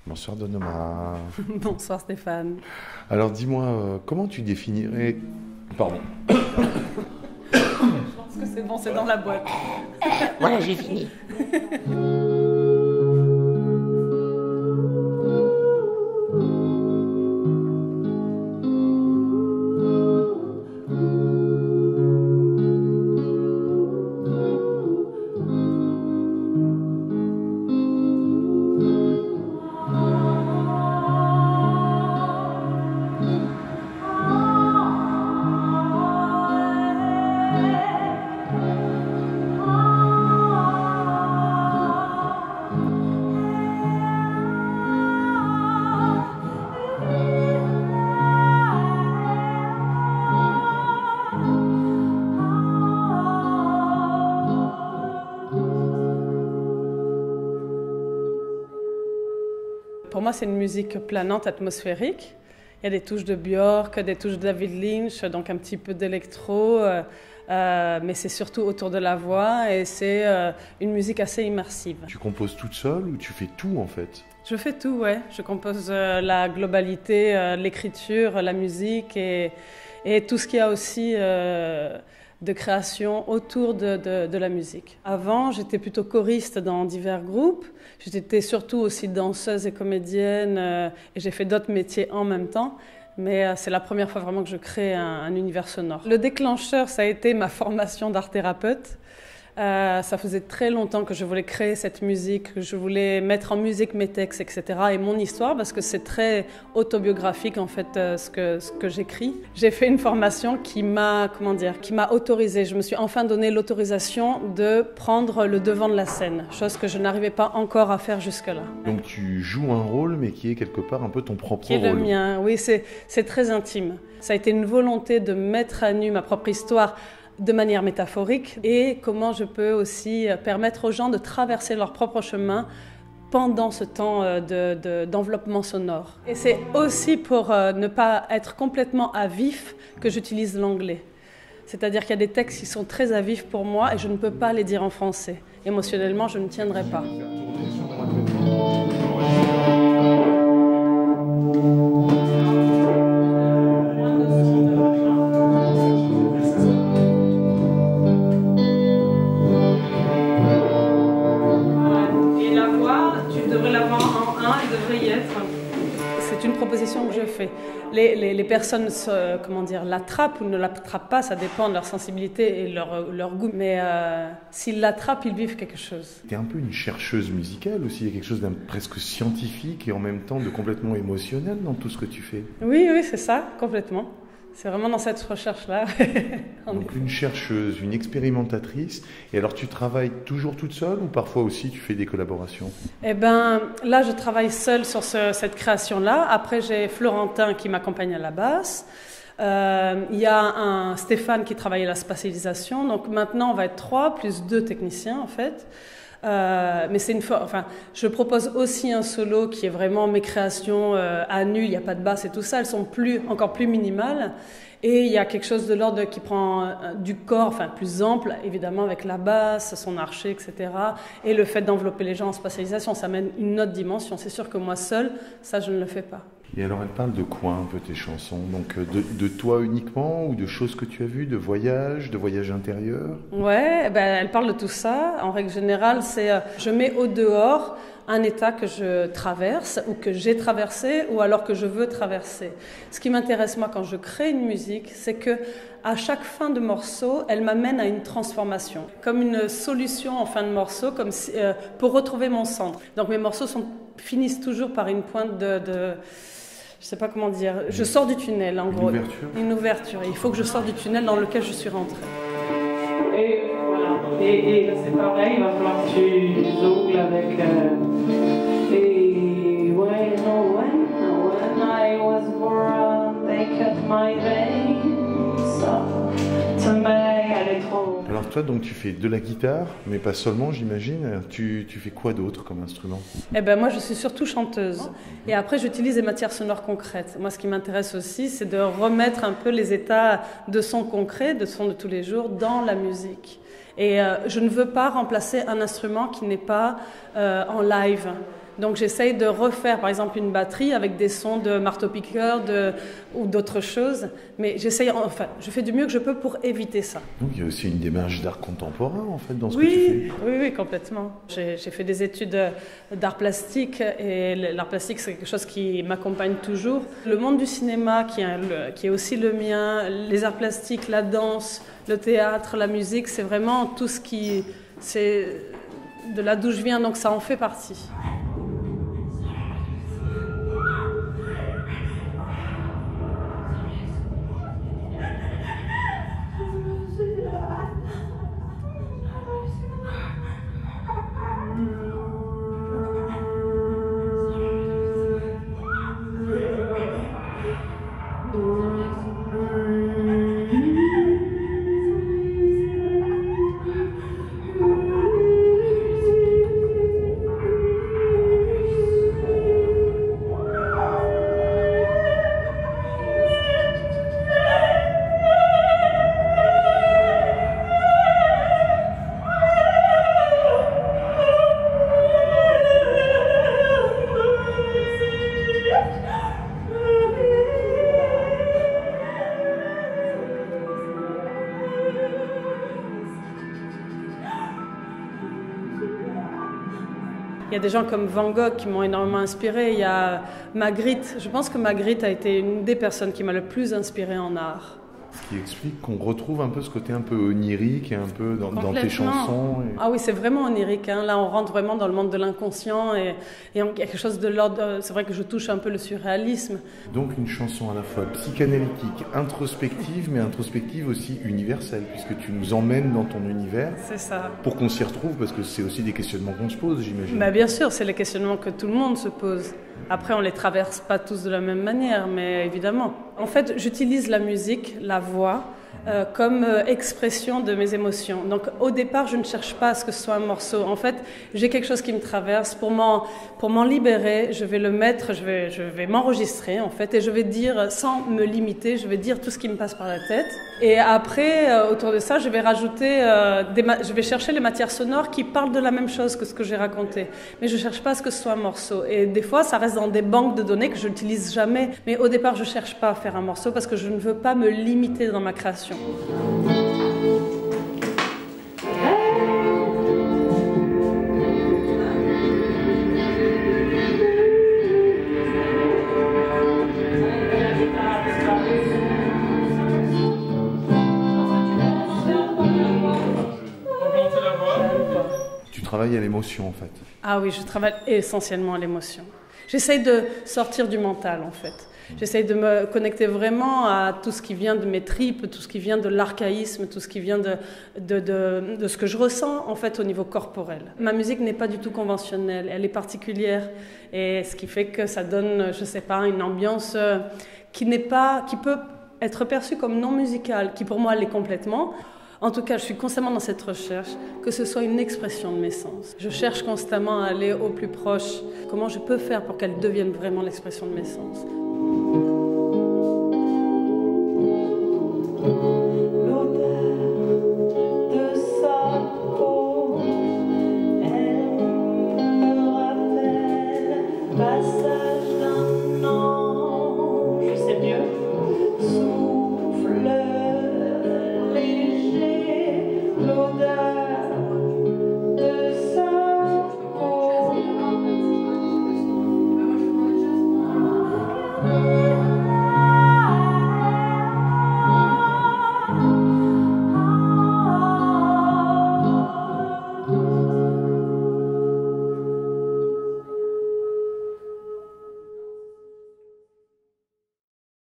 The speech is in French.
Bonsoir Donoma. Bonsoir Stéphane. Alors dis-moi, comment tu définirais... Pardon. Je pense que c'est bon, c'est dans la boîte. Voilà, j'ai fini. Pour moi, c'est une musique planante, atmosphérique. Il y a des touches de Björk, des touches de David Lynch, donc un petit peu d'électro, mais c'est surtout autour de la voix et c'est une musique assez immersive. Tu composes toute seule ou tu fais tout en fait? Je fais tout, ouais. Je compose la globalité, l'écriture, la musique et tout ce qu'il y a aussi de création autour de la musique. Avant, j'étais plutôt choriste dans divers groupes. J'étais surtout aussi danseuse et comédienne et j'ai fait d'autres métiers en même temps. Mais c'est la première fois vraiment que je crée un univers sonore. Le déclencheur, ça a été ma formation d'art-thérapeute. Ça faisait très longtemps que je voulais créer cette musique, que je voulais mettre en musique mes textes, etc. et mon histoire, parce que c'est très autobiographique en fait ce que j'écris. J'ai fait une formation qui m'a autorisée. Je me suis enfin donné l'autorisation de prendre le devant de la scène, chose que je n'arrivais pas encore à faire jusque-là. Donc tu joues un rôle, mais qui est quelque part un peu ton propre Qui est rôle. le mien, oui, c'est très intime. Ça a été une volonté de mettre à nu ma propre histoire de manière métaphorique et comment je peux aussi permettre aux gens de traverser leur propre chemin pendant ce temps d'enveloppement sonore. Et c'est aussi pour ne pas être complètement à vif que j'utilise l'anglais. C'est-à-dire qu'il y a des textes qui sont très à vif pour moi et je ne peux pas les dire en français. Émotionnellement, je ne tiendrai pas. C'est une proposition que je fais. Les personnes l'attrapent ou ne l'attrapent pas, ça dépend de leur sensibilité et leur goût. Mais s'ils l'attrapent, ils vivent quelque chose. Tu es un peu une chercheuse musicale aussi, il y a quelque chose d'un presque scientifique et en même temps de complètement émotionnel dans tout ce que tu fais. Oui, c'est ça, complètement. C'est vraiment dans cette recherche-là. Donc une chercheuse, une expérimentatrice. Et alors tu travailles toujours toute seule ou parfois aussi tu fais des collaborations? Eh bien, là, je travaille seule sur cette création-là. Après, j'ai Florentin qui m'accompagne à la basse. Il y a un Stéphane qui travaille à la spatialisation. Donc maintenant, on va être 3 plus 2 techniciens en fait. Mais je propose aussi un solo qui est vraiment mes créations à nu, il n'y a pas de basse et tout ça, elles sont encore plus minimales. Et il y a quelque chose de l'ordre qui prend du corps, plus ample, évidemment avec la basse, son archet, etc. Et le fait d'envelopper les gens en spatialisation, ça mène une autre dimension. C'est sûr que moi seule, ça je ne le fais pas. Et alors elle parle de quoi un peu tes chansons? Donc de toi uniquement ou de choses que tu as vues, de voyages intérieurs? Ouais, elle parle de tout ça. En règle générale, je mets au dehors un état que je traverse ou que j'ai traversé ou alors que je veux traverser. Ce qui m'intéresse moi quand je crée une musique, c'est que à chaque fin de morceau, elle m'amène à une transformation, comme une solution en fin de morceau, comme pour retrouver mon centre. Donc mes morceaux finissent toujours par une pointe je sais pas comment dire, je sors du tunnel en gros. Une ouverture. Et il faut que je sorte du tunnel dans lequel je suis rentrée. Et voilà. Et c'est pareil, il va falloir que tu zougles avec. Et when I was born, they cut my veins. To me, elle est trop. Alors toi, donc tu fais de la guitare, mais pas seulement, j'imagine. Tu fais quoi d'autre comme instrument? Eh ben moi, je suis surtout chanteuse. Et après, j'utilise des matières sonores concrètes. Moi, ce qui m'intéresse aussi, c'est de remettre un peu les états de son concret, de son de tous les jours, dans la musique. Et je ne veux pas remplacer un instrument qui n'est pas en live. Donc j'essaye de refaire par exemple une batterie avec des sons de marteau-piqueur ou d'autres choses, mais je fais du mieux que je peux pour éviter ça. Donc il y a aussi une démarche d'art contemporain en fait dans ce que tu fais. Oui, complètement. J'ai fait des études d'art plastique et l'art plastique c'est quelque chose qui m'accompagne toujours. Le monde du cinéma qui est aussi le mien, les arts plastiques, la danse, le théâtre, la musique, c'est vraiment tout ce qui... c'est de là d'où je viens, donc ça en fait partie. Il y a des gens comme Van Gogh qui m'ont énormément inspirée. Il y a Magritte. Je pense que Magritte a été une des personnes qui m'a le plus inspirée en art. Ce qui explique qu'on retrouve un peu ce côté un peu onirique et un peu dans tes chansons. Ah oui, c'est vraiment onirique. Hein. Là, on rentre vraiment dans le monde de l'inconscient et il y a quelque chose de l'ordre... C'est vrai que je touche un peu le surréalisme. Donc une chanson à la fois psychanalytique, introspective, mais introspective aussi universelle, puisque tu nous emmènes dans ton univers. C'est ça. Pour qu'on s'y retrouve, parce que c'est aussi des questionnements qu'on se pose, j'imagine. Bah, bien sûr, c'est les questionnements que tout le monde se pose. Après, on ne les traverse pas tous de la même manière, mais évidemment. En fait, j'utilise la musique, la voix, comme expression de mes émotions. Donc, au départ, je ne cherche pas à ce que ce soit un morceau. En fait, j'ai quelque chose qui me traverse. Pour m'en libérer, je vais le mettre, je vais m'enregistrer, en fait, et je vais dire, sans me limiter, je vais dire tout ce qui me passe par la tête. Et après, autour de ça, je vais rajouter, je vais chercher les matières sonores qui parlent de la même chose que ce que j'ai raconté. Mais je ne cherche pas à ce que ce soit un morceau. Et des fois, ça reste dans des banques de données que je n'utilise jamais. Mais au départ, je ne cherche pas à faire un morceau parce que je ne veux pas me limiter dans ma création. Tu travailles à l'émotion en fait. Ah oui, je travaille essentiellement à l'émotion. J'essaye de sortir du mental en fait. J'essaye de me connecter vraiment à tout ce qui vient de mes tripes, tout ce qui vient de l'archaïsme, tout ce qui vient de ce que je ressens en fait au niveau corporel. Ma musique n'est pas du tout conventionnelle, elle est particulière et ce qui fait que ça donne, je sais pas, une ambiance qui peut être perçue comme non musicale, qui pour moi l'est complètement. En tout cas, je suis constamment dans cette recherche, que ce soit une expression de mes sens. Je cherche constamment à aller au plus proche, comment je peux faire pour qu'elle devienne vraiment l'expression de mes sens.